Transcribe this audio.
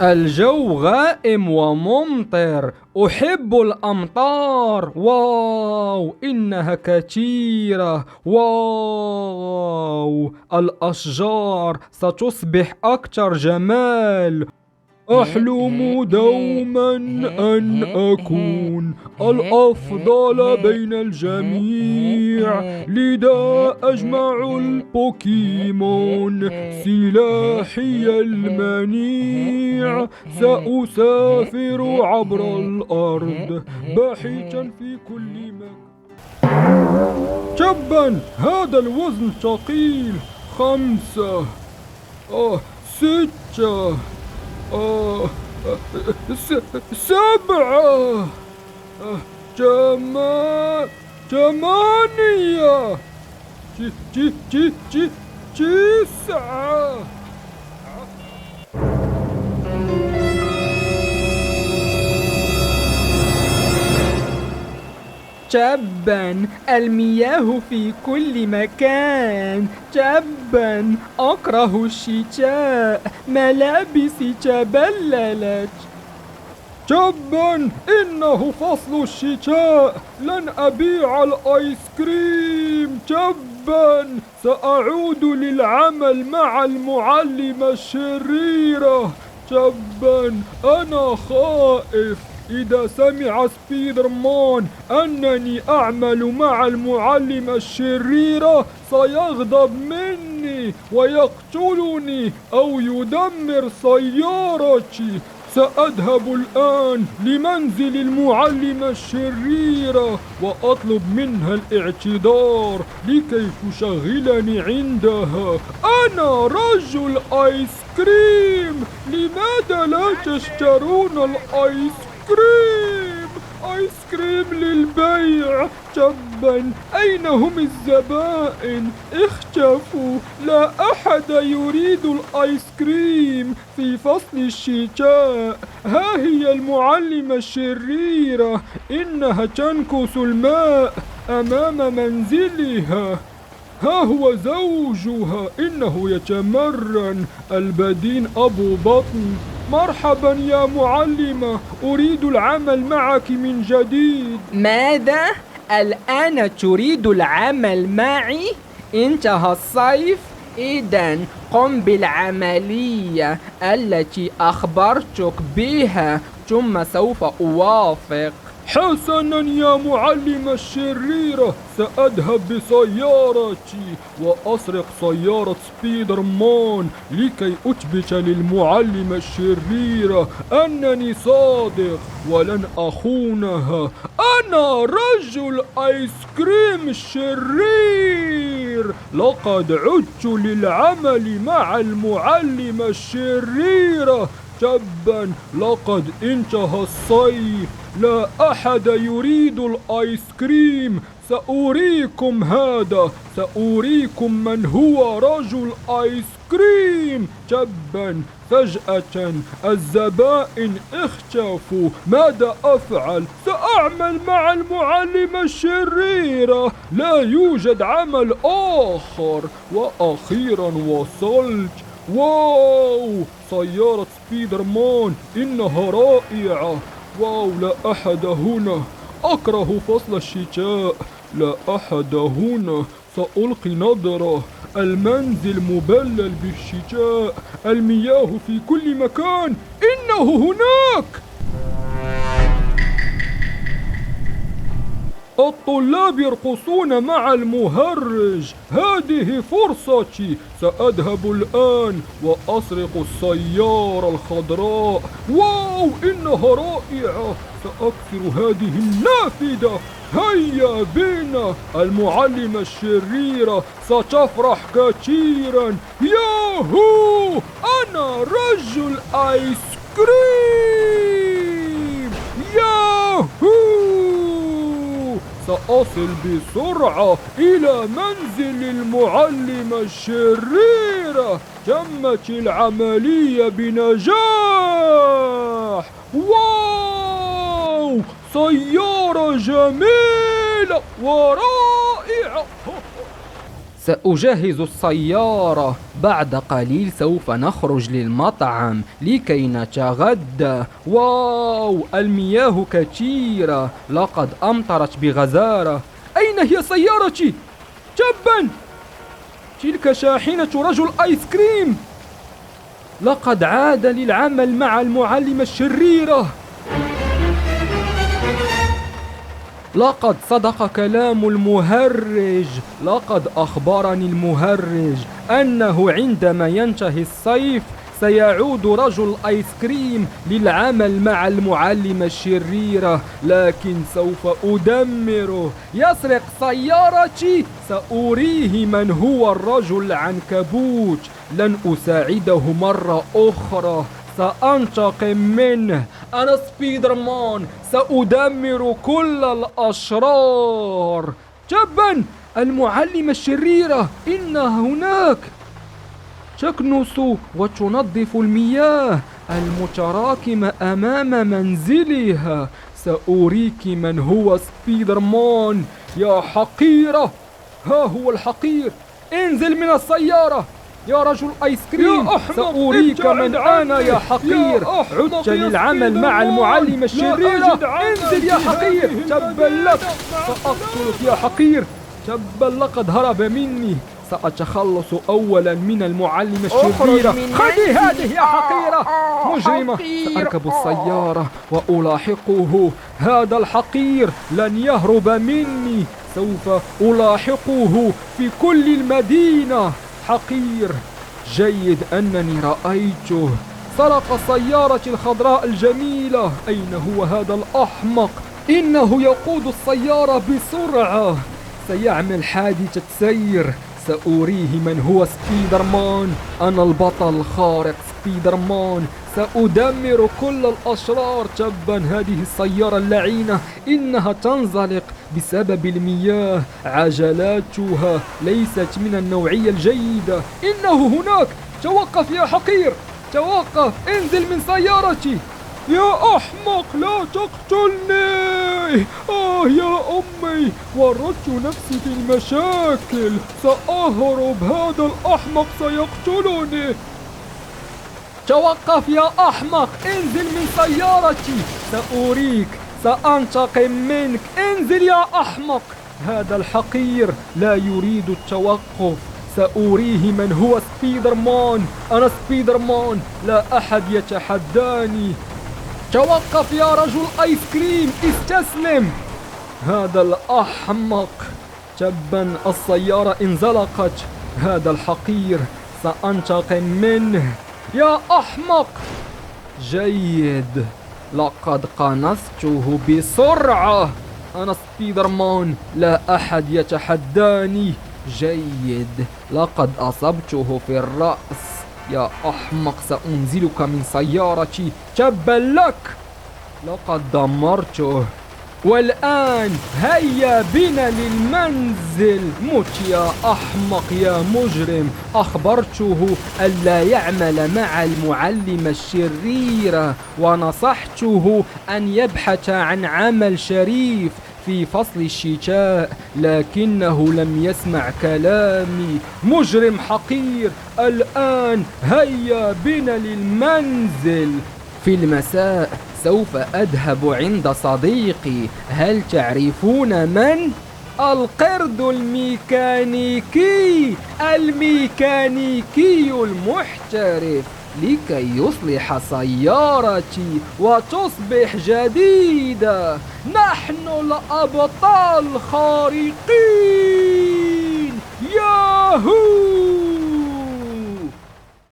الجو غائم وممطر. أحب الأمطار. واو إنها كثيرة. واو الأشجار ستصبح أكثر جمال. أحلم دوما أن أكون الأفضل بين الجميع، لذا أجمع البوكيمون سلاحي المنيع. سأسافر عبر الأرض باحثا في كل مكان. تبا هذا الوزن ثقيل. 5 6 آه 7 8 9. تبا المياه في كل مكان. تبا أكره الشتاء، ملابسي تبللت. تبا إنه فصل الشتاء، لن أبيع الآيس كريم. تبا سأعود للعمل مع المعلمة الشريرة. تبا أنا خائف إذا سمع سبايدر مان أنني أعمل مع المعلمة الشريرة سيغضب مني ويقتلني أو يدمر سيارتي. سأذهب الآن لمنزل المعلمة الشريرة وأطلب منها الاعتذار لكي تشغلني عندها. أنا رجل آيس كريم، لماذا لا تشترون الآيس كريم؟ آيس كريم للبيع. تبا أين هم الزبائن؟ اختفوا، لا أحد يريد الآيس كريم في فصل الشتاء. ها هي المعلمة الشريرة، إنها تنكس الماء أمام منزلها. ها هو زوجها، إنه يتمرن. البدين أبو بطن. مرحبا يا معلمة، أريد العمل معك من جديد. ماذا؟ الآن تريد العمل معي؟ انتهى الصيف؟ إذن قم بالعملية التي أخبرتك بها ثم سوف أوافق. حسنا يا معلم الشريرة، سأذهب بسيارتي وأسرق سيارة سبايدر مان لكي أثبت للمعلمة الشريرة أنني صادق ولن أخونها. أنا رجل آيس كريم الشرير، لقد عدت للعمل مع المعلمة الشريرة. تبا لقد انتهى الصيف، لا أحد يريد الآيس كريم. سأريكم هذا، سأريكم من هو رجل آيس كريم. تبا فجأة الزبائن اختفوا، ماذا أفعل؟ سأعمل مع المعلمة الشريرة، لا يوجد عمل آخر. وأخيرا وصلت. واو سيارة سبايدر مان إنها رائعة. واو لا أحد هنا، أكره فصل الشتاء. لا أحد هنا، سألقي نظرة. المنزل مبلل بالشتاء، المياه في كل مكان. إنه هناك. الطلاب يرقصون مع المهرج. هذه فرصتي، سأذهب الآن وأسرق السيارة الخضراء. واو إنها رائعة، سأكسر هذه النافذة. هيا بنا، المعلمة الشريرة ستفرح كثيرا. ياهو أنا رجل آيس كريم. ياهو سأصل بسرعة إلى منزل المعلمة الشريرة. تمت العملية بنجاح. واو سيارة جميلة ورائعة. سأجهز السيارة. بعد قليل سوف نخرج للمطعم لكي نتغدى. واو، المياه كثيرة، لقد أمطرت بغزارة. أين هي سيارتي؟ تبا، تلك شاحنة رجل آيس كريم. لقد عاد للعمل مع المعلمة الشريرة. لقد صدق كلام المهرج. لقد أخبرني المهرج أنه عندما ينتهي الصيف سيعود رجل آيس كريم للعمل مع المعلمة الشريرة، لكن سوف أدمره. يسرق سيارتي، سأريه من هو الرجل العنكبوت. لن أساعده مرة أخرى، سأنتقم منه. أنا سبايدر مان، سأدمر كل الأشرار. تبا، المعلمة الشريرة إنها هناك، تكنس وتنظف المياه المتراكمة أمام منزلها. سأريك من هو سبايدر مان يا حقيرة. ها هو الحقير، انزل من السيارة يا رجل آيس كريم. سأريك من أنا يا حقير. عدت للعمل مع المعلمة الشريرة. انزل يا حقير، تبا لك، سأقتلك يا حقير. تبا، لقد هرب مني. سأتخلص أولا من المعلمة الشريرة. خذي هذه يا حقيرة مجرمة. سأركب السيارة وألاحقه. هذا الحقير لن يهرب مني، سوف ألاحقه في كل المدينة. حقير، جيد أنني رأيته. سرق سيارتي الخضراء الجميلة. أين هو هذا الأحمق؟ إنه يقود السيارة بسرعة، سيعمل حادثة سير. سأريه من هو سبايدر مان. أنا البطل الخارق سبايدر مان، سأدمر كل الأشرار. تبا، هذه السيارة اللعينة إنها تنزلق بسبب المياه. عجلاتها ليست من النوعية الجيدة. إنه هناك، توقف يا حقير، توقف، انزل من سيارتي. يا أحمق، لا تقتلني. يا أمي، ورطت نفسي في المشاكل. سأهرب، هذا الأحمق سيقتلني. توقف يا أحمق، انزل من سيارتي. سأريك، سأنتقم منك. انزل يا أحمق. هذا الحقير لا يريد التوقف. سأريه من هو سبايدر مان. أنا سبايدر مان، لا أحد يتحداني. توقف يا رجل آيس كريم، استسلم. هذا الأحمق. تبا، السيارة انزلقت. هذا الحقير سأنتقم منه. يا أحمق. جيد، لقد قنصته بسرعة. أنا سبايدر مان، لا أحد يتحداني. جيد، لقد أصبته في الرأس. يا أحمق، سأنزلك من سيارتي. تبا لك، لقد دمرته. والآن هيا بنا للمنزل. مت يا أحمق يا مجرم. أخبرته ألا يعمل مع المعلمة الشريرة، ونصحته أن يبحث عن عمل شريف في فصل الشتاء، لكنه لم يسمع كلامي. مجرم حقير. الآن هيا بنا للمنزل. في المساء سوف أذهب عند صديقي. هل تعرفون من؟ القرد الميكانيكي المحترف، لكي يصلح سيارتي وتصبح جديدة. نحن الأبطال الخارقين. يا